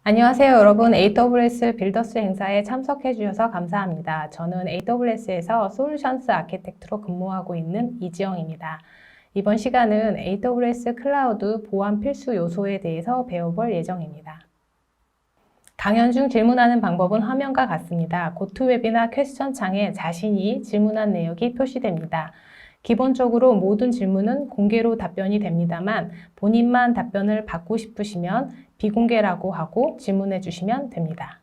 안녕하세요, 여러분. AWS 빌더스 행사에 참석해 주셔서 감사합니다. 저는 AWS에서 솔루션스 아키텍트로 근무하고 있는 이지영입니다. 이번 시간은 AWS 클라우드 보안 필수 요소에 대해서 배워볼 예정입니다. 강연 중 질문하는 방법은 화면과 같습니다. 고토웹이나 퀘스천 창에 자신이 질문한 내역이 표시됩니다. 기본적으로 모든 질문은 공개로 답변이 됩니다만 본인만 답변을 받고 싶으시면 비공개라고 하고 질문해 주시면 됩니다.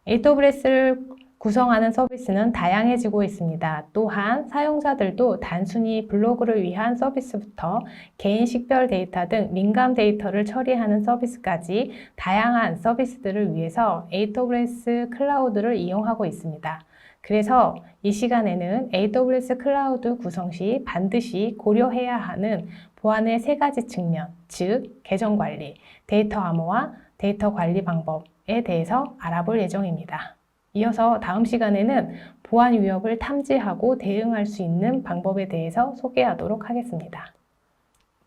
AWS를 구성하는 서비스는 다양해지고 있습니다. 또한 사용자들도 단순히 블로그를 위한 서비스부터 개인 식별 데이터 등 민감 데이터를 처리하는 서비스까지 다양한 서비스들을 위해서 AWS 클라우드를 이용하고 있습니다. 그래서 이 시간에는 AWS 클라우드 구성 시 반드시 고려해야 하는 보안의 세 가지 측면, 즉 계정 관리, 데이터 암호화, 데이터 관리 방법에 대해서 알아볼 예정입니다. 이어서 다음 시간에는 보안 위협을 탐지하고 대응할 수 있는 방법에 대해서 소개하도록 하겠습니다.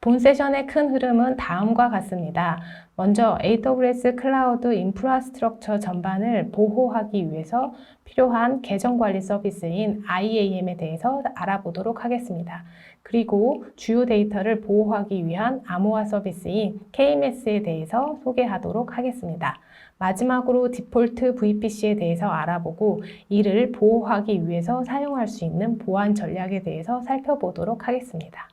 본 세션의 큰 흐름은 다음과 같습니다. 먼저 AWS 클라우드 인프라스트럭처 전반을 보호하기 위해서 필요한 계정관리 서비스인 IAM에 대해서 알아보도록 하겠습니다. 그리고 주요 데이터를 보호하기 위한 암호화 서비스인 KMS에 대해서 소개하도록 하겠습니다. 마지막으로 디폴트 VPC에 대해서 알아보고 이를 보호하기 위해서 사용할 수 있는 보안 전략에 대해서 살펴보도록 하겠습니다.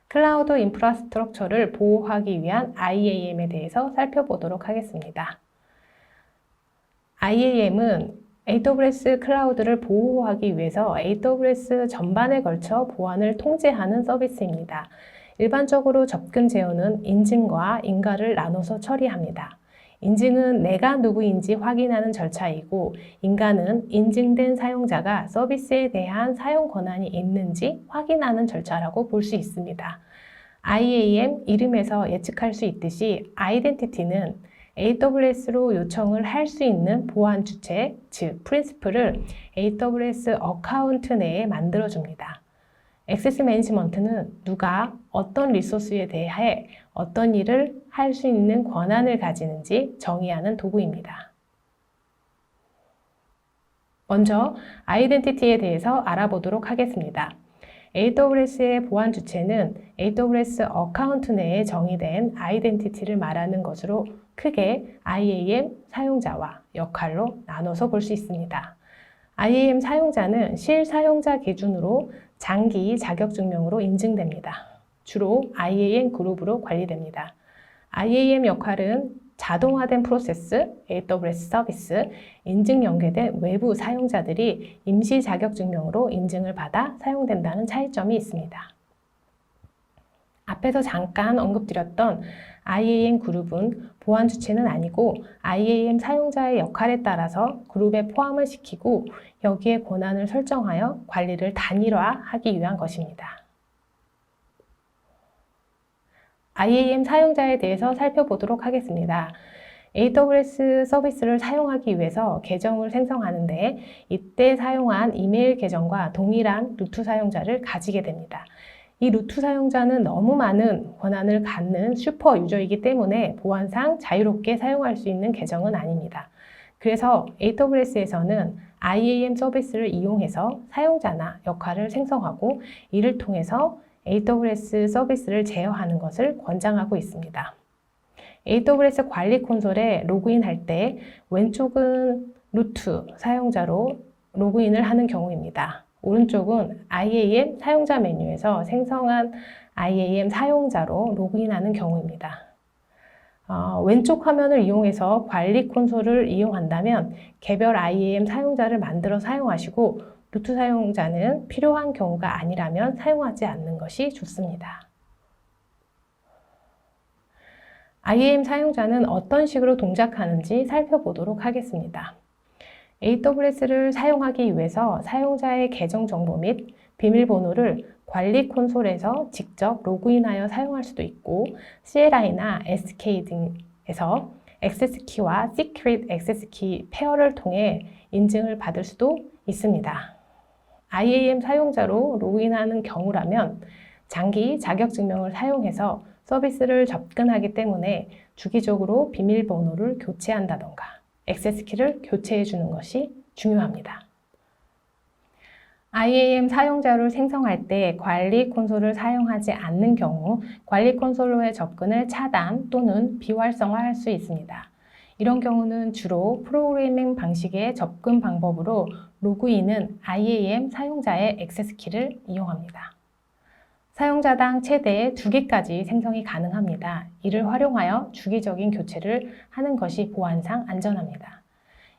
클라우드 인프라스트럭처를 보호하기 위한 IAM에 대해서 살펴보도록 하겠습니다. IAM은 AWS 클라우드를 보호하기 위해서 AWS 전반에 걸쳐 보안을 통제하는 서비스입니다. 일반적으로 접근 제어는 인증과 인가를 나눠서 처리합니다. 인증은 내가 누구인지 확인하는 절차이고 인가는 인증된 사용자가 서비스에 대한 사용 권한이 있는지 확인하는 절차라고 볼 수 있습니다. IAM 이름에서 예측할 수 있듯이 아이덴티티는 AWS로 요청을 할 수 있는 보안 주체, 즉 프린시플을 AWS 어카운트 내에 만들어줍니다. 액세스 매니지먼트는 누가 어떤 리소스에 대해 어떤 일을 할 수 있는 권한을 가지는지 정의하는 도구입니다. 먼저 아이덴티티에 대해서 알아보도록 하겠습니다. AWS의 보안 주체는 AWS 어카운트 내에 정의된 아이덴티티를 말하는 것으로 크게 IAM 사용자와 역할로 나눠서 볼 수 있습니다. IAM 사용자는 실사용자 기준으로 장기 자격증명으로 인증됩니다. 주로 IAM 그룹으로 관리됩니다. IAM 역할은 자동화된 프로세스, AWS 서비스, 인증 연계된 외부 사용자들이 임시 자격증명으로 인증을 받아 사용된다는 차이점이 있습니다. 앞에서 잠깐 언급드렸던 IAM 그룹은 보안 주체는 아니고 IAM 사용자의 역할에 따라서 그룹에 포함을 시키고 여기에 권한을 설정하여 관리를 단일화하기 위한 것입니다. IAM 사용자에 대해서 살펴보도록 하겠습니다. AWS 서비스를 사용하기 위해서 계정을 생성하는데 이때 사용한 이메일 계정과 동일한 루트 사용자를 가지게 됩니다. 이 루트 사용자는 너무 많은 권한을 갖는 슈퍼 유저이기 때문에 보안상 자유롭게 사용할 수 있는 계정은 아닙니다. 그래서 AWS에서는 IAM 서비스를 이용해서 사용자나 역할을 생성하고 이를 통해서 AWS 서비스를 제어하는 것을 권장하고 있습니다. AWS 관리 콘솔에 로그인할 때 왼쪽은 루트 사용자로 로그인을 하는 경우입니다. 오른쪽은 IAM 사용자 메뉴에서 생성한 IAM 사용자로 로그인하는 경우입니다. 왼쪽 화면을 이용해서 관리 콘솔을 이용한다면 개별 IAM 사용자를 만들어 사용하시고 루트 사용자는 필요한 경우가 아니라면 사용하지 않는 것이 좋습니다. IAM 사용자는 어떤 식으로 동작하는지 살펴보도록 하겠습니다. AWS를 사용하기 위해서 사용자의 계정 정보 및 비밀번호를 관리 콘솔에서 직접 로그인하여 사용할 수도 있고 CLI나 SK 등에서 액세스 키와 시크릿 액세스 키 페어를 통해 인증을 받을 수도 있습니다. IAM 사용자로 로그인하는 경우라면 장기 자격증명을 사용해서 서비스를 접근하기 때문에 주기적으로 비밀번호를 교체한다던가 액세스키를 교체해 주는 것이 중요합니다. IAM 사용자를 생성할 때 관리 콘솔을 사용하지 않는 경우 관리 콘솔로의 접근을 차단 또는 비활성화할 수 있습니다. 이런 경우는 주로 프로그래밍 방식의 접근 방법으로 로그인은 IAM 사용자의 액세스키를 이용합니다. 사용자당 최대 2개까지 생성이 가능합니다. 이를 활용하여 주기적인 교체를 하는 것이 보안상 안전합니다.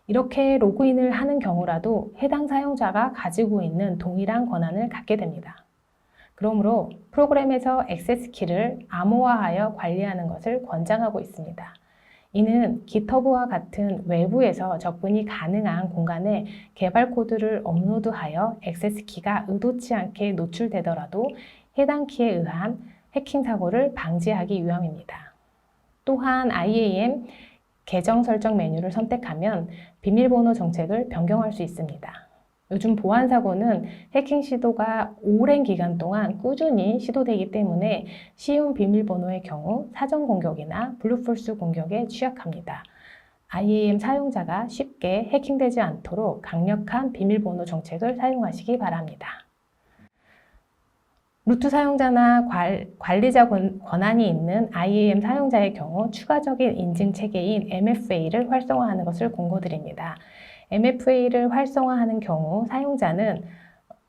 이렇게 로그인을 하는 경우라도 해당 사용자가 가지고 있는 동일한 권한을 갖게 됩니다. 그러므로 프로그램에서 액세스키를 암호화하여 관리하는 것을 권장하고 있습니다. 이는 GitHub와 같은 외부에서 접근이 가능한 공간에 개발 코드를 업로드하여 액세스키가 의도치 않게 노출되더라도 해당 키에 의한 해킹 사고를 방지하기 위함입니다. 또한 IAM 계정 설정 메뉴를 선택하면 비밀번호 정책을 변경할 수 있습니다. 요즘 보안 사고는 해킹 시도가 오랜 기간 동안 꾸준히 시도되기 때문에 쉬운 비밀번호의 경우 사전 공격이나 블루포스 공격에 취약합니다. IAM 사용자가 쉽게 해킹되지 않도록 강력한 비밀번호 정책을 사용하시기 바랍니다. 루트 사용자나 관리자 권한이 있는 IAM 사용자의 경우 추가적인 인증 체계인 MFA를 활성화하는 것을 권고드립니다. MFA를 활성화하는 경우 사용자는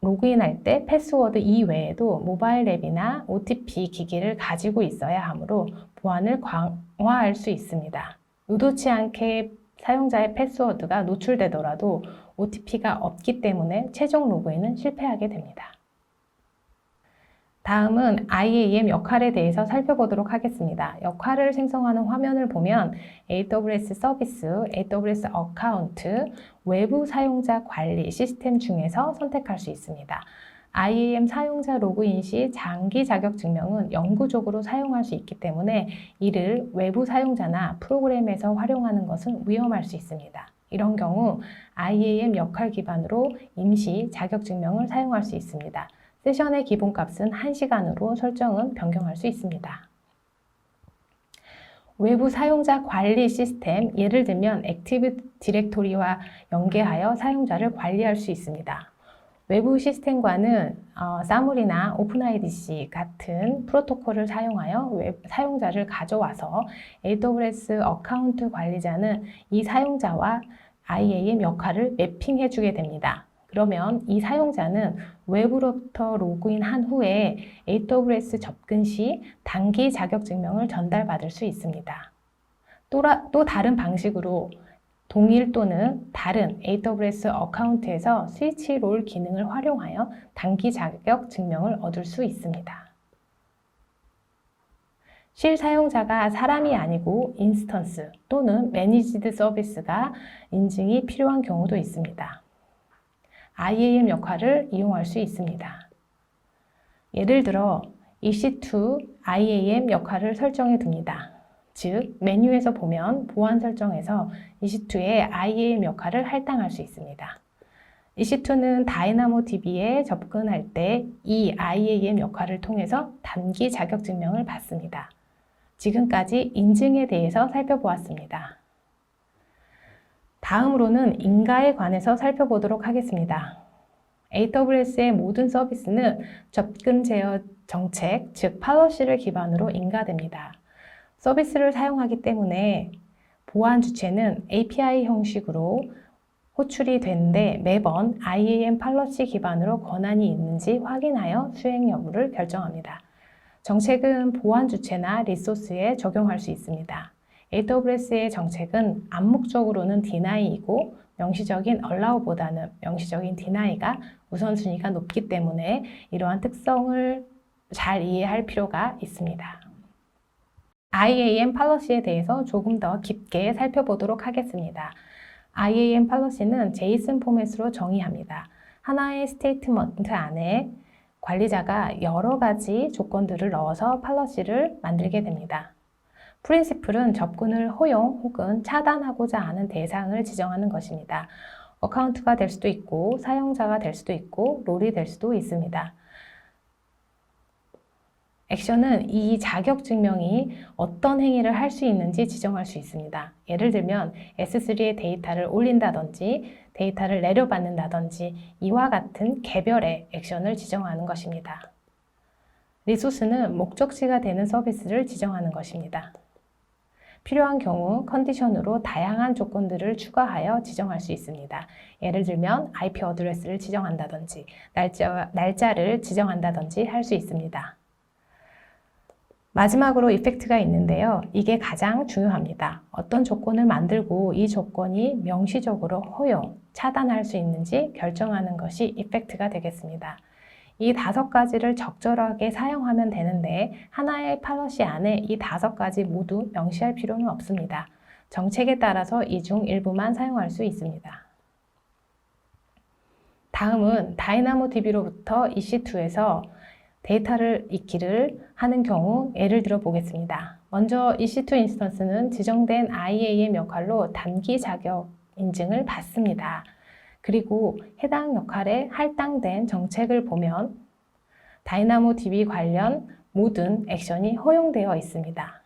로그인할 때 패스워드 이외에도 모바일 앱이나 OTP 기기를 가지고 있어야 하므로 보안을 강화할 수 있습니다. 의도치 않게 사용자의 패스워드가 노출되더라도 OTP가 없기 때문에 최종 로그인은 실패하게 됩니다. 다음은 IAM 역할에 대해서 살펴보도록 하겠습니다. 역할을 생성하는 화면을 보면 AWS 서비스, AWS 어카운트, 외부 사용자 관리 시스템 중에서 선택할 수 있습니다. IAM 사용자 로그인 시 장기 자격 증명은 영구적으로 사용할 수 있기 때문에 이를 외부 사용자나 프로그램에서 활용하는 것은 위험할 수 있습니다. 이런 경우 IAM 역할 기반으로 임시 자격 증명을 사용할 수 있습니다. 세션의 기본값은 1시간으로 설정은 변경할 수 있습니다. 외부 사용자 관리 시스템, 예를 들면 액티브 디렉토리와 연계하여 사용자를 관리할 수 있습니다. 외부 시스템과는 사물이나 오픈IDC 같은 프로토콜을 사용하여 사용자를 가져와서 AWS 어카운트 관리자는 이 사용자와 IAM 역할을 매핑해 주게 됩니다. 그러면 이 사용자는 외부로부터 로그인한 후에 AWS 접근 시 단기 자격 증명을 전달받을 수 있습니다. 또 다른 방식으로 동일 또는 다른 AWS 어카운트에서 스위치 롤 기능을 활용하여 단기 자격 증명을 얻을 수 있습니다. 실 사용자가 사람이 아니고 인스턴스 또는 매니지드 서비스가 인증이 필요한 경우도 있습니다. IAM 역할을 이용할 수 있습니다. 예를 들어 EC2 IAM 역할을 설정해 둡니다. 즉, 메뉴에서 보면 보안 설정에서 EC2의 IAM 역할을 할당할 수 있습니다. EC2는 DynamoDB에 접근할 때 이 IAM 역할을 통해서 단기 자격 증명을 받습니다. 지금까지 인증에 대해서 살펴보았습니다. 다음으로는 인가에 관해서 살펴보도록 하겠습니다. AWS의 모든 서비스는 접근 제어 정책, 즉 팔로시를 기반으로 인가됩니다. 서비스를 사용하기 때문에 보안 주체는 API 형식으로 호출이 되는데 매번 IAM 팔로시 기반으로 권한이 있는지 확인하여 수행 여부를 결정합니다. 정책은 보안 주체나 리소스에 적용할 수 있습니다. AWS의 정책은 암묵적으로는 Deny이고 명시적인 Allow보다는 명시적인 Deny가 우선순위가 높기 때문에 이러한 특성을 잘 이해할 필요가 있습니다. IAM 팔로시에 대해서 조금 더 깊게 살펴보도록 하겠습니다. IAM 팔로시는 JSON 포맷으로 정의합니다. 하나의 스테이트먼트 안에 관리자가 여러 가지 조건들을 넣어서 팔로시를 만들게 됩니다. 프린시플은 접근을 허용 혹은 차단하고자 하는 대상을 지정하는 것입니다. 어카운트가 될 수도 있고 사용자가 될 수도 있고 롤이 될 수도 있습니다. 액션은 이 자격 증명이 어떤 행위를 할 수 있는지 지정할 수 있습니다. 예를 들면 S3에 데이터를 올린다든지 데이터를 내려받는다든지 이와 같은 개별의 액션을 지정하는 것입니다. 리소스는 목적지가 되는 서비스를 지정하는 것입니다. 필요한 경우 컨디션으로 다양한 조건들을 추가하여 지정할 수 있습니다. 예를 들면 IP 어드레스를 지정한다든지 날짜를 지정한다든지 할 수 있습니다. 마지막으로 이펙트가 있는데요. 이게 가장 중요합니다. 어떤 조건을 만들고 이 조건이 명시적으로 허용, 차단할 수 있는지 결정하는 것이 이펙트가 되겠습니다. 이 5가지를 적절하게 사용하면 되는데 하나의 팔러시 안에 이 5가지 모두 명시할 필요는 없습니다. 정책에 따라서 이 중 일부만 사용할 수 있습니다. 다음은 DynamoDB로부터 EC2에서 데이터를 읽기를 하는 경우 예를 들어 보겠습니다. 먼저 EC2 인스턴스는 지정된 IAM 역할로 단기 자격 인증을 받습니다. 그리고 해당 역할에 할당된 정책을 보면 DynamoDB 관련 모든 액션이 허용되어 있습니다.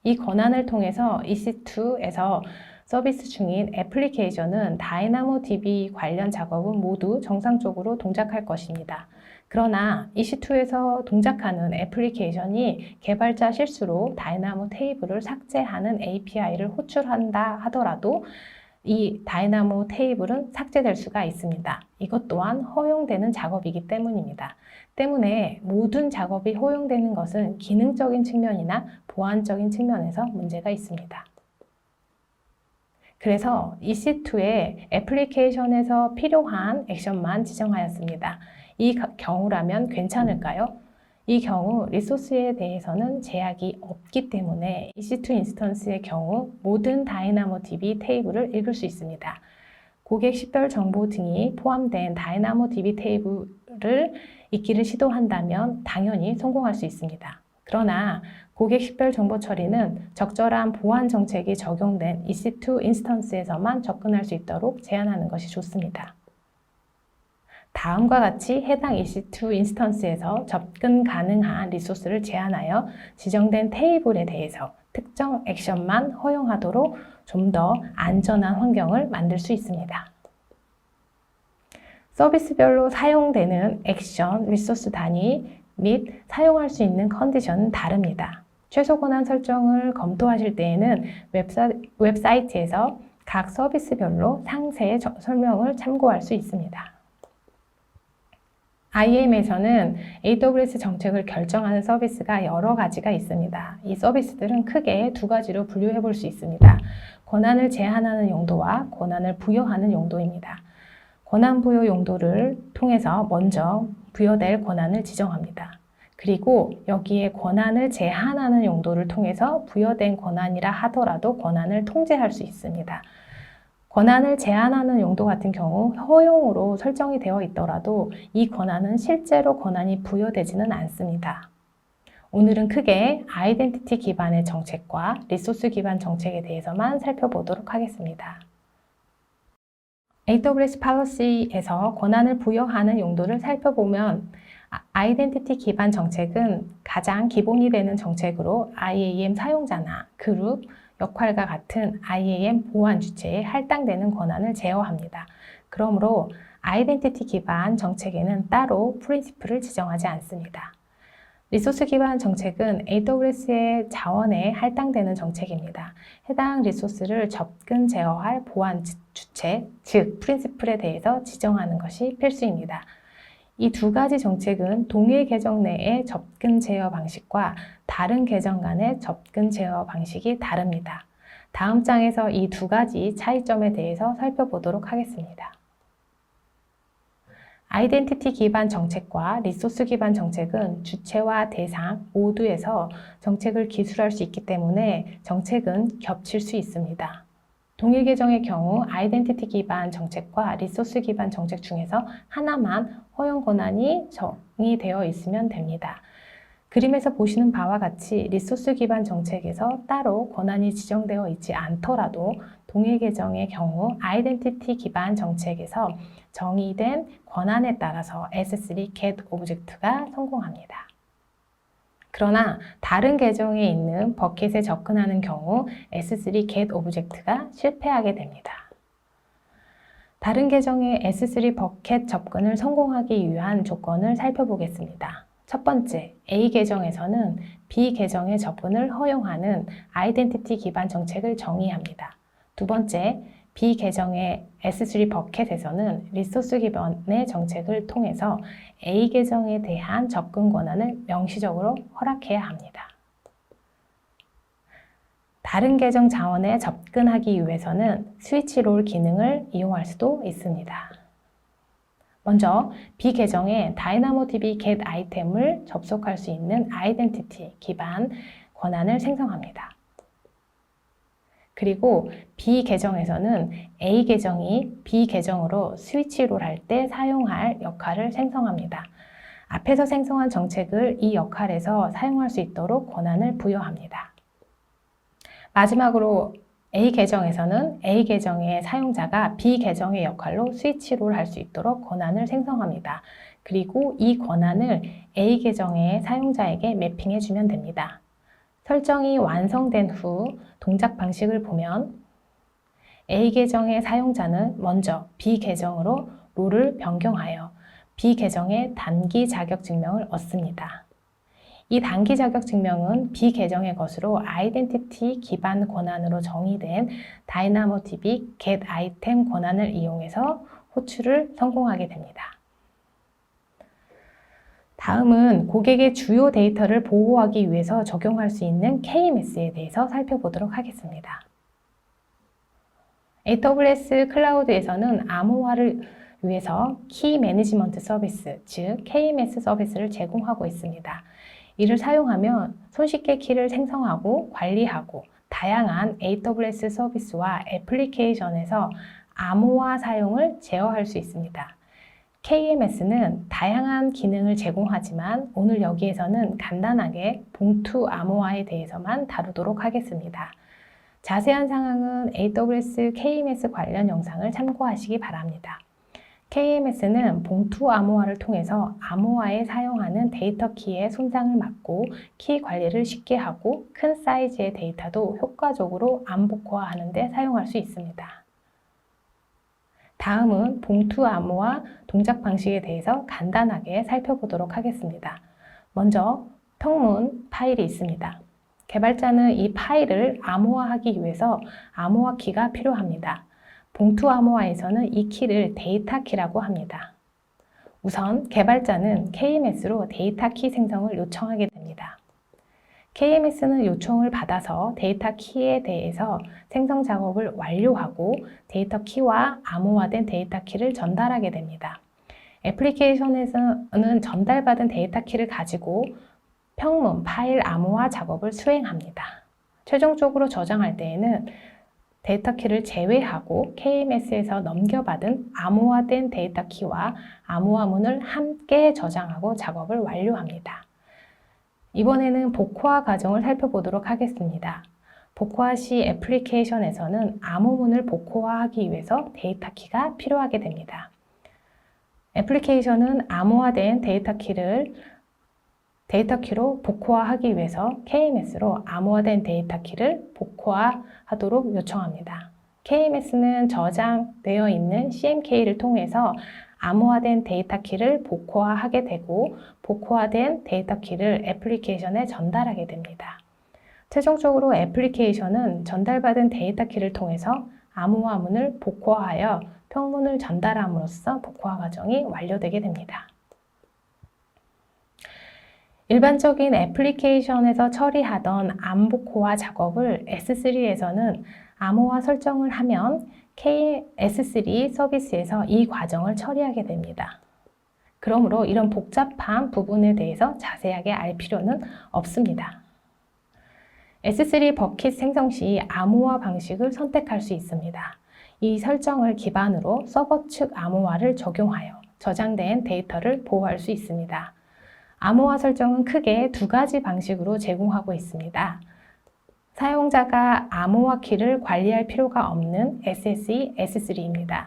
이 권한을 통해서 EC2에서 서비스 중인 애플리케이션은 DynamoDB 관련 작업은 모두 정상적으로 동작할 것입니다. 그러나 EC2에서 동작하는 애플리케이션이 개발자 실수로 다이나모 테이블을 삭제하는 API를 호출한다 하더라도 이 다이나모 테이블은 삭제될 수가 있습니다. 이것 또한 허용되는 작업이기 때문입니다. 때문에 모든 작업이 허용되는 것은 기능적인 측면이나 보안적인 측면에서 문제가 있습니다. 그래서 EC2의 애플리케이션에서 필요한 액션만 지정하였습니다. 이 경우라면 괜찮을까요? 이 경우 리소스에 대해서는 제약이 없기 때문에 EC2 인스턴스의 경우 모든 DynamoDB 테이블을 읽을 수 있습니다. 고객 식별 정보 등이 포함된 DynamoDB 테이블을 읽기를 시도한다면 당연히 성공할 수 있습니다. 그러나 고객 식별 정보 처리는 적절한 보안 정책이 적용된 EC2 인스턴스에서만 접근할 수 있도록 제한하는 것이 좋습니다. 다음과 같이 해당 EC2 인스턴스에서 접근 가능한 리소스를 제한하여 지정된 테이블에 대해서 특정 액션만 허용하도록 좀 더 안전한 환경을 만들 수 있습니다. 서비스별로 사용되는 액션, 리소스 단위 및 사용할 수 있는 컨디션은 다릅니다. 최소 권한 설정을 검토하실 때에는 웹사이트에서 각 서비스별로 상세의 설명을 참고할 수 있습니다. IAM에서는 AWS 정책을 결정하는 서비스가 여러 가지가 있습니다. 이 서비스들은 크게 2가지로 분류해 볼 수 있습니다. 권한을 제한하는 용도와 권한을 부여하는 용도입니다. 권한 부여 용도를 통해서 먼저 부여될 권한을 지정합니다. 그리고 여기에 권한을 제한하는 용도를 통해서 부여된 권한이라 하더라도 권한을 통제할 수 있습니다. 권한을 제한하는 용도 같은 경우 허용으로 설정이 되어 있더라도 이 권한은 실제로 권한이 부여되지는 않습니다. 오늘은 크게 아이덴티티 기반의 정책과 리소스 기반 정책에 대해서만 살펴보도록 하겠습니다. AWS policy에서 권한을 부여하는 용도를 살펴보면 아이덴티티 기반 정책은 가장 기본이 되는 정책으로 IAM 사용자나 그룹, 역할과 같은 IAM 보안 주체에 할당되는 권한을 제어합니다. 그러므로 아이덴티티 기반 정책에는 따로 프린시플을 지정하지 않습니다. 리소스 기반 정책은 AWS의 자원에 할당되는 정책입니다. 해당 리소스를 접근 제어할 보안 주체, 즉 프린시플에 대해서 지정하는 것이 필수입니다. 이 2가지 정책은 동일 계정 내의 접근 제어 방식과 다른 계정 간의 접근 제어 방식이 다릅니다. 다음 장에서 이 2가지 차이점에 대해서 살펴보도록 하겠습니다. 아이덴티티 기반 정책과 리소스 기반 정책은 주체와 대상 모두에서 정책을 기술할 수 있기 때문에 정책은 겹칠 수 있습니다. 동일 계정의 경우 아이덴티티 기반 정책과 리소스 기반 정책 중에서 하나만 허용 권한이 정의되어 있으면 됩니다. 그림에서 보시는 바와 같이 리소스 기반 정책에서 따로 권한이 지정되어 있지 않더라도 동일 계정의 경우 아이덴티티 기반 정책에서 정의된 권한에 따라서 S3 get 오브젝트가 성공합니다. 그러나 다른 계정에 있는 버켓에 접근하는 경우 S3 get 오브젝트가 실패하게 됩니다. 다른 계정의 S3 버켓 접근을 성공하기 위한 조건을 살펴보겠습니다. 첫 번째, A 계정에서는 B 계정의 접근을 허용하는 아이덴티티 기반 정책을 정의합니다. 두 번째, B 계정의 S3 버켓에서는 리소스 기반의 정책을 통해서 A 계정에 대한 접근 권한을 명시적으로 허락해야 합니다. 다른 계정 자원에 접근하기 위해서는 스위치 롤 기능을 이용할 수도 있습니다. 먼저 B 계정에 DynamoDB get 아이템을 접속할 수 있는 아이덴티티 기반 권한을 생성합니다. 그리고 B 계정에서는 A 계정이 B 계정으로 스위치 롤 할 때 사용할 역할을 생성합니다. 앞에서 생성한 정책을 이 역할에서 사용할 수 있도록 권한을 부여합니다. 마지막으로 A 계정에서는 A 계정의 사용자가 B 계정의 역할로 스위치 롤 할 수 있도록 권한을 생성합니다. 그리고 이 권한을 A 계정의 사용자에게 매핑해 주면 됩니다. 설정이 완성된 후 동작 방식을 보면 A 계정의 사용자는 먼저 B 계정으로 롤을 변경하여 B 계정의 단기 자격 증명을 얻습니다. 이 단기 자격 증명은 B 계정의 것으로 아이덴티티 기반 권한으로 정의된 DynamoDB get 아이템 권한을 이용해서 호출을 성공하게 됩니다. 다음은 고객의 주요 데이터를 보호하기 위해서 적용할 수 있는 KMS에 대해서 살펴보도록 하겠습니다. AWS 클라우드에서는 암호화를 위해서 키 매니지먼트 서비스, 즉 KMS 서비스를 제공하고 있습니다. 이를 사용하면 손쉽게 키를 생성하고 관리하고 다양한 AWS 서비스와 애플리케이션에서 암호화 사용을 제어할 수 있습니다. KMS는 다양한 기능을 제공하지만 오늘 여기에서는 간단하게 봉투 암호화에 대해서만 다루도록 하겠습니다. 자세한 사항은 AWS KMS 관련 영상을 참고하시기 바랍니다. KMS는 봉투 암호화를 통해서 암호화에 사용하는 데이터 키의 손상을 막고 키 관리를 쉽게 하고 큰 사이즈의 데이터도 효과적으로 암복화하는 데 사용할 수 있습니다. 다음은 봉투 암호화 동작 방식에 대해서 간단하게 살펴보도록 하겠습니다. 먼저 평문 파일이 있습니다. 개발자는 이 파일을 암호화하기 위해서 암호화 키가 필요합니다. 봉투 암호화에서는 이 키를 데이터 키라고 합니다. 우선 개발자는 KMS로 데이터 키 생성을 요청하게 됩니다. KMS는 요청을 받아서 데이터 키에 대해서 생성 작업을 완료하고 데이터 키와 암호화된 데이터 키를 전달하게 됩니다. 애플리케이션에서는 전달받은 데이터 키를 가지고 평문 파일 암호화 작업을 수행합니다. 최종적으로 저장할 때에는 데이터 키를 제외하고 KMS에서 넘겨받은 암호화된 데이터 키와 암호화문을 함께 저장하고 작업을 완료합니다. 이번에는 복호화 과정을 살펴보도록 하겠습니다. 복호화 시 애플리케이션에서는 암호문을 복호화하기 위해서 데이터 키가 필요하게 됩니다. 애플리케이션은 암호화된 데이터 키로 복호화하기 위해서 KMS로 암호화된 데이터 키를 복호화하도록 요청합니다. KMS는 저장되어 있는 CMK를 통해서 암호화된 데이터 키를 복호화하게 되고 복호화된 데이터 키를 애플리케이션에 전달하게 됩니다. 최종적으로 애플리케이션은 전달받은 데이터 키를 통해서 암호화문을 복호화하여 평문을 전달함으로써 복호화 과정이 완료되게 됩니다. 일반적인 애플리케이션에서 처리하던 암복호화 작업을 S3에서는 암호화 설정을 하면 S3 서비스에서 이 과정을 처리하게 됩니다. 그러므로 이런 복잡한 부분에 대해서 자세하게 알 필요는 없습니다. S3 버킷 생성 시 암호화 방식을 선택할 수 있습니다. 이 설정을 기반으로 서버 측 암호화를 적용하여 저장된 데이터를 보호할 수 있습니다. 암호화 설정은 크게 두 가지 방식으로 제공하고 있습니다. 사용자가 암호화 키를 관리할 필요가 없는 SSE, S3입니다.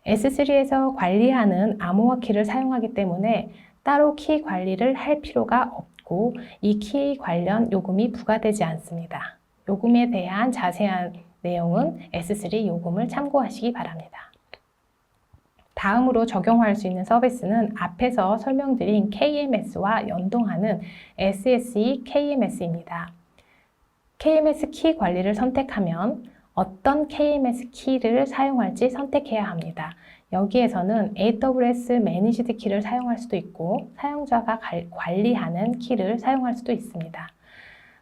S3에서 관리하는 암호화 키를 사용하기 때문에 따로 키 관리를 할 필요가 없고 것이고 이 키 관련 요금이 부과되지 않습니다. 요금에 대한 자세한 내용은 S3 요금을 참고하시기 바랍니다. 다음으로 적용할 수 있는 서비스는 앞에서 설명드린 KMS와 연동하는 SSE KMS입니다. KMS 키 관리를 선택하면 어떤 KMS 키를 사용할지 선택해야 합니다. 여기에서는 AWS Managed 키를 사용할 수도 있고 사용자가 관리하는 키를 사용할 수도 있습니다.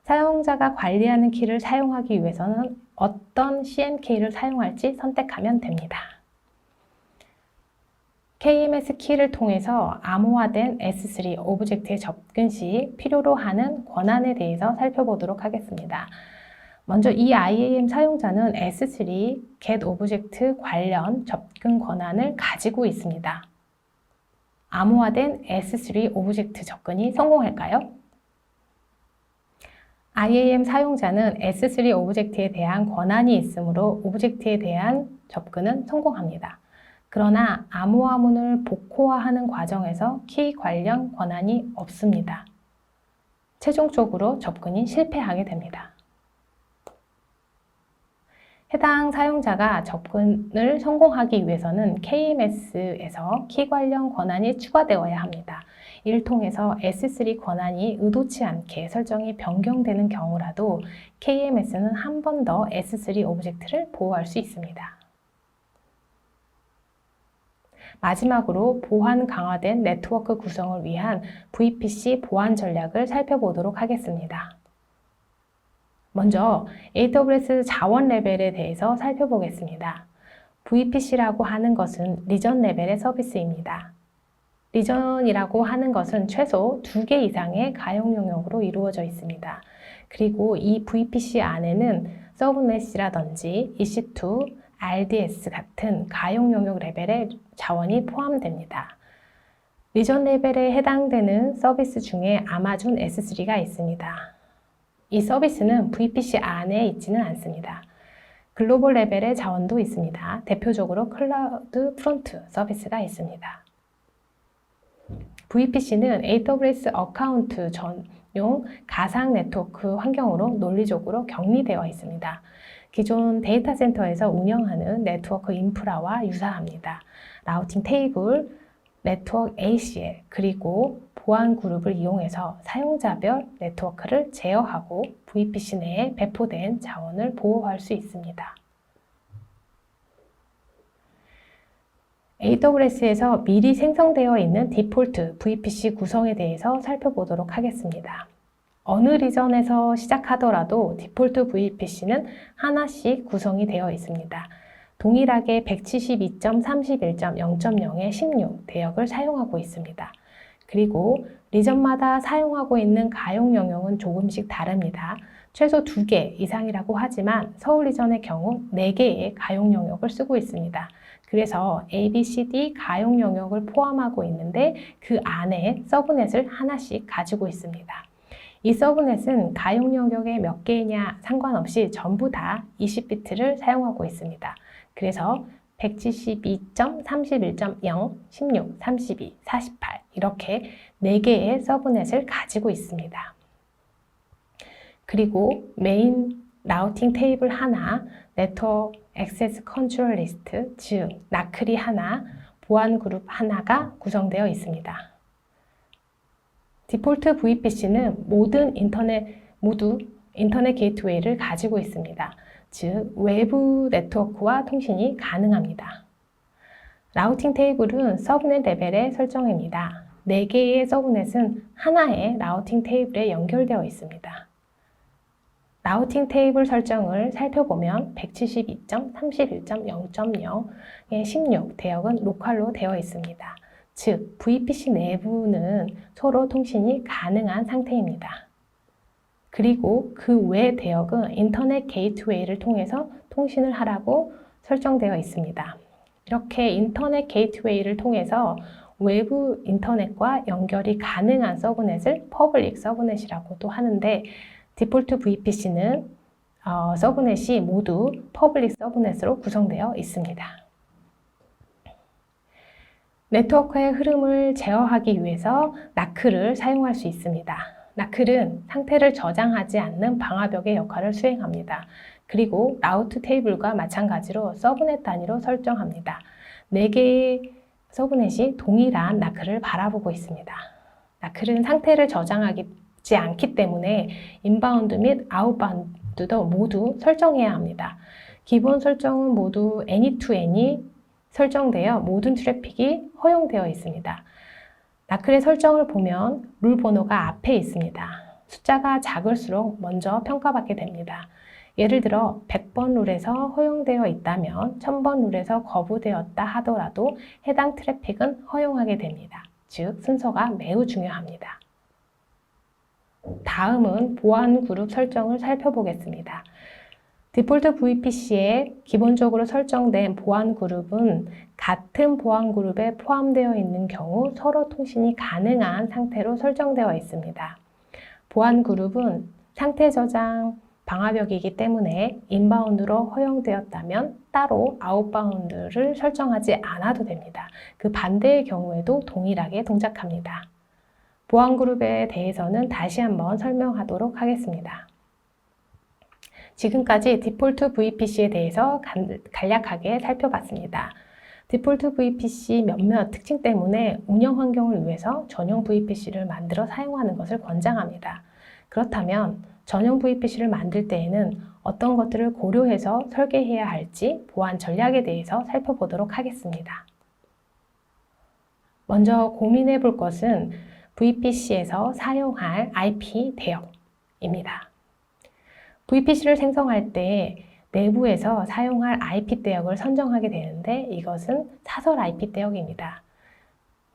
사용자가 관리하는 키를 사용하기 위해서는 어떤 CMK를 사용할지 선택하면 됩니다. KMS 키를 통해서 암호화된 S3 오브젝트에 접근 시 필요로 하는 권한에 대해서 살펴보도록 하겠습니다. 먼저 이 IAM 사용자는 S3 get 오브젝트 관련 접근 권한을 가지고 있습니다. 암호화된 S3 오브젝트 접근이 성공할까요? IAM 사용자는 S3 오브젝트에 대한 권한이 있으므로 오브젝트에 대한 접근은 성공합니다. 그러나 암호화문을 복호화하는 과정에서 키 관련 권한이 없습니다. 최종적으로 접근이 실패하게 됩니다. 해당 사용자가 접근을 성공하기 위해서는 KMS에서 키 관련 권한이 추가되어야 합니다. 이를 통해서 S3 권한이 의도치 않게 설정이 변경되는 경우라도 KMS는 한 번 더 S3 오브젝트를 보호할 수 있습니다. 마지막으로 보안 강화된 네트워크 구성을 위한 VPC 보안 전략을 살펴보도록 하겠습니다. 먼저 AWS 자원 레벨에 대해서 살펴보겠습니다. VPC라고 하는 것은 리전 레벨의 서비스입니다. 리전이라고 하는 것은 최소 2개 이상의 가용 영역으로 이루어져 있습니다. 그리고 이 VPC 안에는 서브넷이라든지 EC2, RDS 같은 가용 영역 레벨의 자원이 포함됩니다. 리전 레벨에 해당되는 서비스 중에 아마존 S3가 있습니다. 이 서비스는 VPC 안에 있지는 않습니다. 글로벌 레벨의 자원도 있습니다. 대표적으로 클라우드 프론트 서비스가 있습니다. VPC는 AWS 어카운트 전용 가상 네트워크 환경으로 논리적으로 격리되어 있습니다. 기존 데이터 센터에서 운영하는 네트워크 인프라와 유사합니다. 라우팅 테이블, 네트워크 ACL, 그리고 보안 그룹을 이용해서 사용자별 네트워크를 제어하고 VPC 내에 배포된 자원을 보호할 수 있습니다. AWS에서 미리 생성되어 있는 디폴트 VPC 구성에 대해서 살펴보도록 하겠습니다. 어느 리전에서 시작하더라도 디폴트 VPC는 하나씩 구성이 되어 있습니다. 동일하게 172.31.0.0의 16 대역을 사용하고 있습니다. 그리고 리전마다 사용하고 있는 가용 영역은 조금씩 다릅니다. 최소 2개 이상이라고 하지만 서울 리전의 경우 4개의 가용 영역을 쓰고 있습니다. 그래서 ABCD 가용 영역을 포함하고 있는데 그 안에 서브넷을 하나씩 가지고 있습니다. 이 서브넷은 가용 영역에 몇 개이냐 상관없이 전부 다 20비트를 사용하고 있습니다. 그래서 172.31.0, 16, 32, 48 이렇게 4개의 서브넷을 가지고 있습니다. 그리고 메인 라우팅 테이블 하나, 네트워크 액세스 컨트롤 리스트, 즉 나클이 하나, 보안 그룹 하나가 구성되어 있습니다. 디폴트 VPC는 모두 인터넷 게이트웨이를 가지고 있습니다. 즉 외부 네트워크와 통신이 가능합니다. 라우팅 테이블은 서브넷 레벨의 설정입니다. 4개의 서브넷은 하나의 라우팅 테이블에 연결되어 있습니다. 라우팅 테이블 설정을 살펴보면 172.31.0.0의 16 대역은 로컬로 되어 있습니다. 즉 VPC 내부는 서로 통신이 가능한 상태입니다. 그리고 그 외 대역은 인터넷 게이트웨이를 통해서 통신을 하라고 설정되어 있습니다. 이렇게 인터넷 게이트웨이를 통해서 외부 인터넷과 연결이 가능한 서브넷을 퍼블릭 서브넷이라고도 하는데 디폴트 VPC는 서브넷이 모두 퍼블릭 서브넷으로 구성되어 있습니다. 네트워크의 흐름을 제어하기 위해서 나클을 사용할 수 있습니다. 나클은 상태를 저장하지 않는 방화벽의 역할을 수행합니다. 그리고 라우트 테이블과 마찬가지로 서브넷 단위로 설정합니다. 4개의 서브넷이 동일한 나클을 바라보고 있습니다. 나클은 상태를 저장하지 않기 때문에 인바운드 및 아웃바운드도 모두 설정해야 합니다. 기본 설정은 모두 any-to-any 설정되어 모든 트래픽이 허용되어 있습니다. 나클의 설정을 보면 룰 번호가 앞에 있습니다. 숫자가 작을수록 먼저 평가받게 됩니다. 예를 들어 100번 룰에서 허용되어 있다면 1000번 룰에서 거부되었다 하더라도 해당 트래픽은 허용하게 됩니다. 즉 순서가 매우 중요합니다. 다음은 보안 그룹 설정을 살펴보겠습니다. 디폴트 VPC에 기본적으로 설정된 보안 그룹은 같은 보안 그룹에 포함되어 있는 경우 서로 통신이 가능한 상태로 설정되어 있습니다. 보안 그룹은 상태 저장 방화벽이기 때문에 인바운드로 허용되었다면 따로 아웃바운드를 설정하지 않아도 됩니다. 그 반대의 경우에도 동일하게 동작합니다. 보안 그룹에 대해서는 다시 한번 설명하도록 하겠습니다. 지금까지 디폴트 VPC에 대해서 간략하게 살펴봤습니다. 디폴트 VPC 몇몇 특징 때문에 운영 환경을 위해서 전용 VPC를 만들어 사용하는 것을 권장합니다. 그렇다면 전용 VPC를 만들 때에는 어떤 것들을 고려해서 설계해야 할지 보안 전략에 대해서 살펴보도록 하겠습니다. 먼저 고민해 볼 것은 VPC에서 사용할 IP 대역입니다. VPC를 생성할 때 내부에서 사용할 IP 대역을 선정하게 되는데 이것은 사설 IP 대역입니다.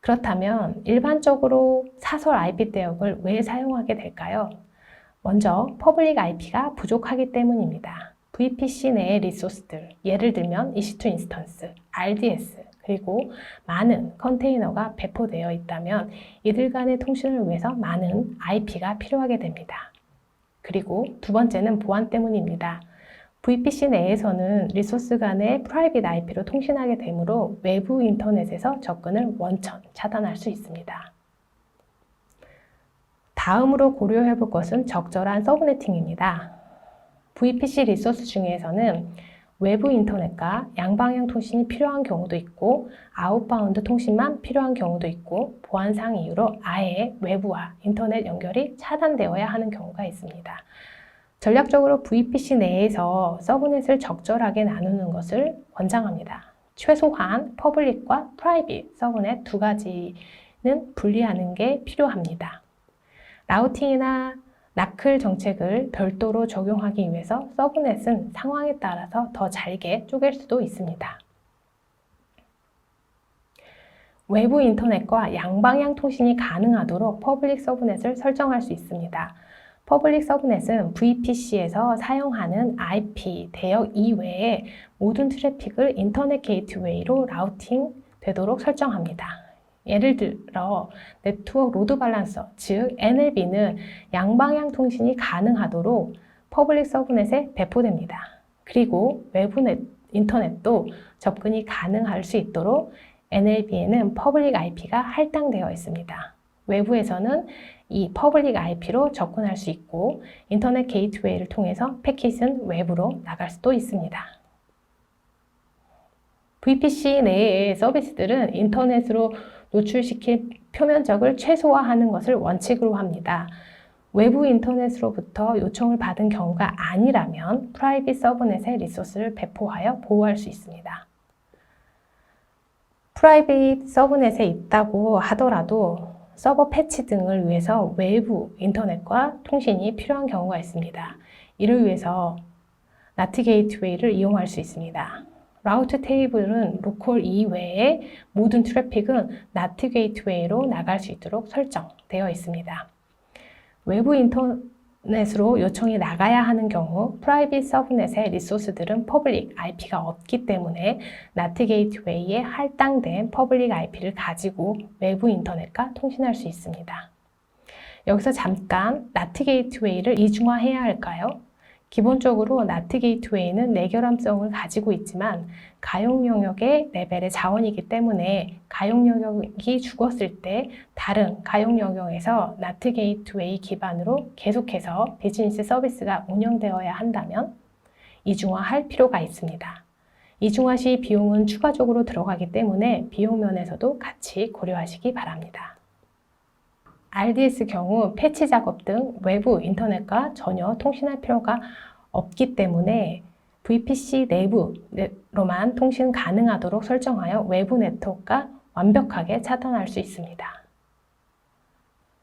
그렇다면 일반적으로 사설 IP 대역을 왜 사용하게 될까요? 먼저 퍼블릭 IP가 부족하기 때문입니다. VPC 내의 리소스들, 예를 들면 EC2 인스턴스, RDS, 그리고 많은 컨테이너가 배포되어 있다면 이들 간의 통신을 위해서 많은 IP가 필요하게 됩니다. 그리고 두 번째는 보안 때문입니다. VPC 내에서는 리소스 간의 프라이빗 IP로 통신하게 되므로 외부 인터넷에서 접근을 원천 차단할 수 있습니다. 다음으로 고려해 볼 것은 적절한 서브네팅입니다. VPC 리소스 중에서는 외부 인터넷과 양방향 통신이 필요한 경우도 있고 아웃바운드 통신만 필요한 경우도 있고 보안상 이유로 아예 외부와 인터넷 연결이 차단되어야 하는 경우가 있습니다. 전략적으로 VPC 내에서 서브넷을 적절하게 나누는 것을 권장합니다. 최소한 퍼블릭과 프라이빗 서브넷 두 가지는 분리하는 게 필요합니다. 라우팅이나 나클 정책을 별도로 적용하기 위해서 서브넷은 상황에 따라서 더 잘게 쪼갤 수도 있습니다. 외부 인터넷과 양방향 통신이 가능하도록 퍼블릭 서브넷을 설정할 수 있습니다. 퍼블릭 서브넷은 VPC에서 사용하는 IP 대역 이외에 모든 트래픽을 인터넷 게이트웨이로 라우팅 되도록 설정합니다. 예를 들어 네트워크 로드 밸런서, 즉 NLB는 양방향 통신이 가능하도록 퍼블릭 서브넷에 배포됩니다. 그리고 외부 인터넷도 접근이 가능할 수 있도록 NLB에는 퍼블릭 IP가 할당되어 있습니다. 외부에서는 이 퍼블릭 IP로 접근할 수 있고 인터넷 게이트웨이를 통해서 패킷은 외부로 나갈 수도 있습니다. VPC 내의 서비스들은 인터넷으로 노출시킬 표면적을 최소화하는 것을 원칙으로 합니다. 외부 인터넷으로부터 요청을 받은 경우가 아니라면 프라이빗 서브넷의 리소스를 배포하여 보호할 수 있습니다. 프라이빗 서브넷에 있다고 하더라도 서버 패치 등을 위해서 외부 인터넷과 통신이 필요한 경우가 있습니다. 이를 위해서 NAT 게이트웨이를 이용할 수 있습니다. 라우트 테이블은 로컬 이외에 모든 트래픽은 NAT 게이트웨이로 나갈 수 있도록 설정되어 있습니다. 외부 인터넷으로 요청이 나가야 하는 경우 프라이빗 서브넷의 리소스들은 퍼블릭 IP가 없기 때문에 NAT 게이트웨이에 할당된 퍼블릭 IP를 가지고 외부 인터넷과 통신할 수 있습니다. 여기서 잠깐 NAT 게이트웨이를 이중화해야 할까요? 기본적으로 NAT 게이트웨이는 내결함성을 가지고 있지만 가용 영역의 레벨의 자원이기 때문에 가용 영역이 죽었을 때 다른 가용 영역에서 NAT 게이트웨이 기반으로 계속해서 비즈니스 서비스가 운영되어야 한다면 이중화할 필요가 있습니다. 이중화 시 비용은 추가적으로 들어가기 때문에 비용 면에서도 같이 고려하시기 바랍니다. RDS 경우 패치 작업 등 외부 인터넷과 전혀 통신할 필요가 없기 때문에 VPC 내부로만 통신 가능하도록 설정하여 외부 네트워크가 완벽하게 차단할 수 있습니다.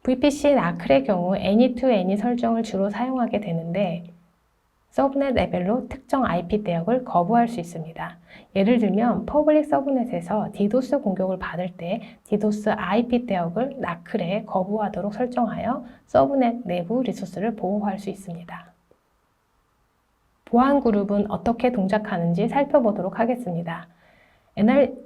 VPC 나클의 경우 Any-to-Any 설정을 주로 사용하게 되는데 서브넷 레벨로 특정 IP 대역을 거부할 수 있습니다. 예를 들면 퍼블릭 서브넷에서 디도스 공격을 받을 때 디도스 IP 대역을 나클에 거부하도록 설정하여 서브넷 내부 리소스를 보호할 수 있습니다. 보안 그룹은 어떻게 동작하는지 살펴보도록 하겠습니다.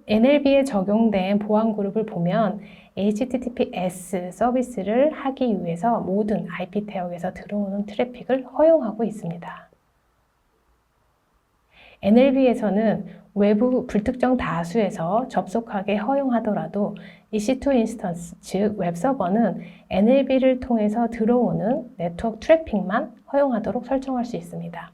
NLB에 적용된 보안 그룹을 보면 HTTPS 서비스를 하기 위해서 모든 IP 대역에서 들어오는 트래픽을 허용하고 있습니다. NLB에서는 외부 불특정 다수에서 접속하게 허용하더라도 EC2 인스턴스, 즉 웹서버는 NLB를 통해서 들어오는 네트워크 트래픽만 허용하도록 설정할 수 있습니다.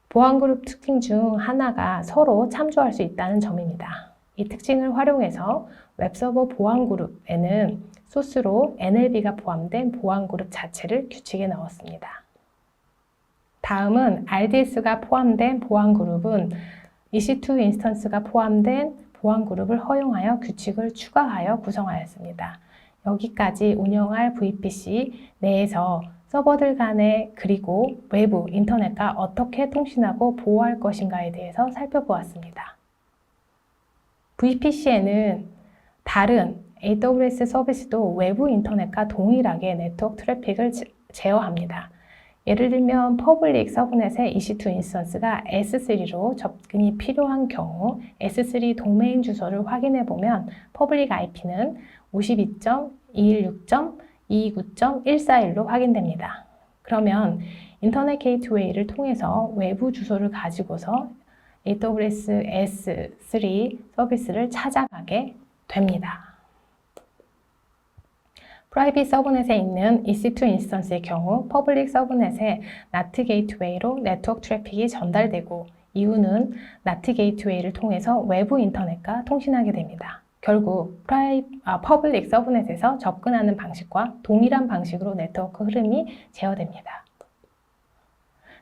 보안그룹 특징 중 하나가 서로 참조할 수 있다는 점입니다. 이 특징을 활용해서 웹서버 보안그룹에는 소스로 NLB가 포함된 보안그룹 자체를 규칙에 넣었습니다. 다음은 RDS가 포함된 보안그룹은 EC2 인스턴스가 포함된 보안그룹을 허용하여 규칙을 추가하여 구성하였습니다. 여기까지 운영할 VPC 내에서 서버들 간에 그리고 외부 인터넷과 어떻게 통신하고 보호할 것인가에 대해서 살펴보았습니다. VPC에는 다른 AWS 서비스도 외부 인터넷과 동일하게 네트워크 트래픽을 제어합니다. 예를 들면 퍼블릭 서브넷의 EC2 인스턴스가 S3로 접근이 필요한 경우 S3 도메인 주소를 확인해 보면 퍼블릭 IP는 52.216.229.141로 확인됩니다. 그러면 인터넷 게이트웨이를 통해서 외부 주소를 가지고서 AWS S3 서비스를 찾아가게 됩니다. 프라이빗 서브넷에 있는 EC2 인스턴스의 경우 퍼블릭 서브넷에 NAT 게이트웨이로 네트워크 트래픽이 전달되고 이후는 NAT 게이트웨이를 통해서 외부 인터넷과 통신하게 됩니다. 결국 퍼블릭 서브넷에서 접근하는 방식과 동일한 방식으로 네트워크 흐름이 제어됩니다.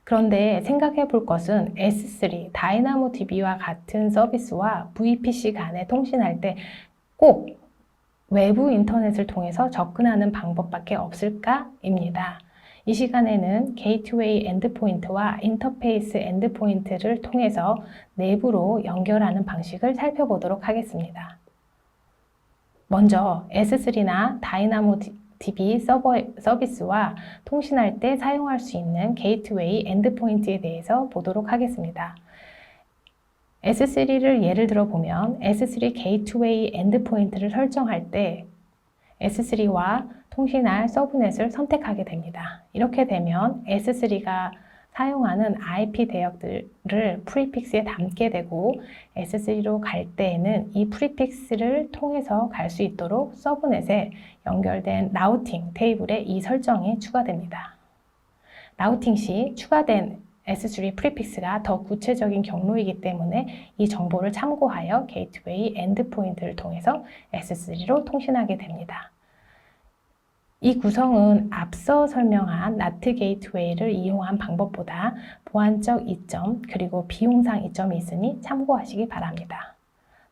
그런데 생각해 볼 것은 S3, 다이나모DB와 같은 서비스와 VPC 간에 통신할 때 꼭 외부 인터넷을 통해서 접근하는 방법밖에 없을까입니다. 이 시간에는 게이트웨이 엔드포인트와 인터페이스 엔드포인트를 통해서 내부로 연결하는 방식을 살펴보도록 하겠습니다. 먼저 S3나 다이나모DB 서비스와 통신할 때 사용할 수 있는 게이트웨이 엔드포인트에 대해서 보도록 하겠습니다. S3를 예를 들어 보면 S3 게이트웨이 엔드포인트를 설정할 때 S3와 통신할 서브넷을 선택하게 됩니다. 이렇게 되면 S3가 사용하는 IP 대역들을 프리픽스에 담게 되고 S3로 갈 때에는 이 프리픽스를 통해서 갈 수 있도록 서브넷에 연결된 라우팅 테이블에 이 설정이 추가됩니다. 라우팅 시 추가된 S3 프리픽스가 더 구체적인 경로이기 때문에 이 정보를 참고하여 게이트웨이 엔드포인트를 통해서 S3로 통신하게 됩니다. 이 구성은 앞서 설명한 NAT 게이트웨이를 이용한 방법보다 보안적 이점 그리고 비용상 이점이 있으니 참고하시기 바랍니다.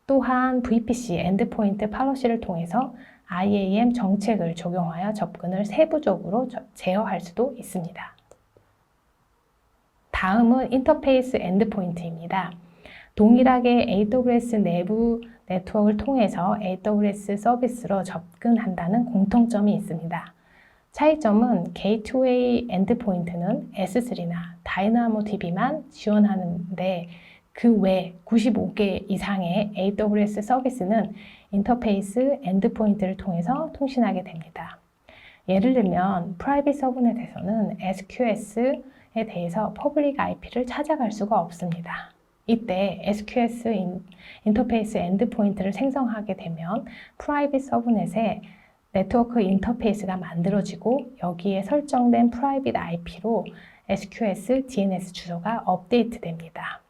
또한 VPC 엔드포인트 팔로시를 통해서 IAM 정책을 적용하여 접근을 세부적으로 제어할 수도 있습니다. 다음은 인터페이스 엔드포인트입니다. 동일하게 AWS 내부 네트워크를 통해서 AWS 서비스로 접근한다는 공통점이 있습니다. 차이점은 게이트웨이 엔드포인트는 S3나 다이나모DB만 지원하는데 그 외 95개 이상의 AWS 서비스는 인터페이스 엔드포인트를 통해서 통신하게 됩니다. 예를 들면 프라이빗 서브넷에서는 SQS의 대해서 퍼블릭 IP를 찾아갈 수가 없습니다. 이때 SQS 인터페이스 엔드포인트를 생성하게 되면 프라이빗 서브넷에 네트워크 인터페이스가 만들어지고 여기에 설정된 프라이빗 IP로 SQS DNS 주소가 업데이트 됩니다.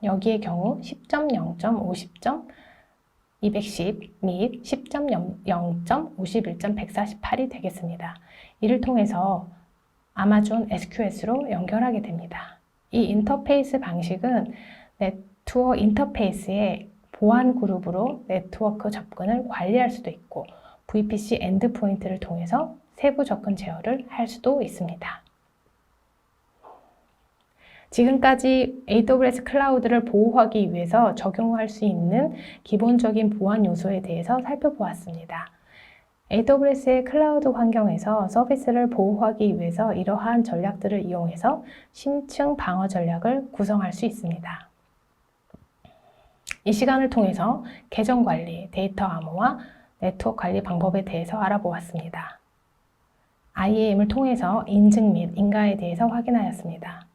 여기의 경우 10.0.50.210 및 10.0.51.148이 되겠습니다. 이를 통해서 아마존 SQS로 연결하게 됩니다. 이 인터페이스 방식은 네트워크 인터페이스의 보안 그룹으로 네트워크 접근을 관리할 수도 있고 VPC 엔드포인트를 통해서 세부 접근 제어를 할 수도 있습니다. 지금까지 AWS 클라우드를 보호하기 위해서 적용할 수 있는 기본적인 보안 요소에 대해서 살펴보았습니다. AWS의 클라우드 환경에서 서비스를 보호하기 위해서 이러한 전략들을 이용해서 심층 방어 전략을 구성할 수 있습니다. 이 시간을 통해서 계정 관리, 데이터 암호화, 네트워크 관리 방법에 대해서 알아보았습니다. IAM을 통해서 인증 및 인가에 대해서 확인하였습니다.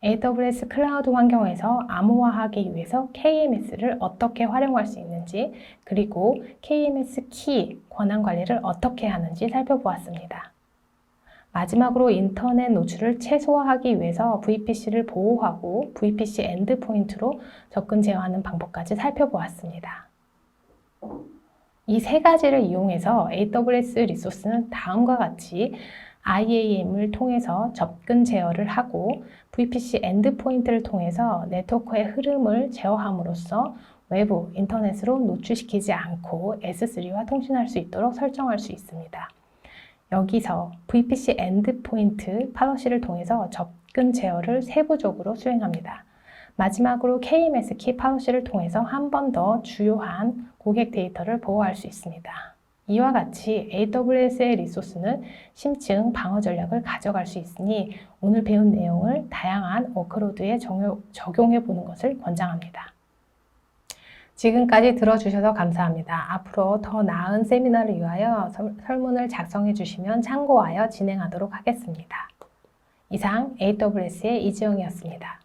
AWS 클라우드 환경에서 암호화하기 위해서 KMS를 어떻게 활용할 수 있는지, 그리고 KMS 키 권한 관리를 어떻게 하는지 살펴보았습니다. 마지막으로 인터넷 노출을 최소화하기 위해서 VPC를 보호하고 VPC 엔드포인트로 접근 제어하는 방법까지 살펴보았습니다. 이 세 가지를 이용해서 AWS 리소스는 다음과 같이 IAM을 통해서 접근 제어를 하고 VPC 엔드포인트를 통해서 네트워크의 흐름을 제어함으로써 외부 인터넷으로 노출시키지 않고 S3와 통신할 수 있도록 설정할 수 있습니다. 여기서 VPC 엔드포인트 팔러시를 통해서 접근 제어를 세부적으로 수행합니다. 마지막으로 KMS 키 팔러시를 통해서 한 번 더 주요한 고객 데이터를 보호할 수 있습니다. 이와 같이 AWS의 리소스는 심층 방어 전략을 가져갈 수 있으니 오늘 배운 내용을 다양한 워크로드에 적용해 보는 것을 권장합니다. 지금까지 들어주셔서 감사합니다. 앞으로 더 나은 세미나를 위하여 설문을 작성해 주시면 참고하여 진행하도록 하겠습니다. 이상 AWS의 이지영이었습니다.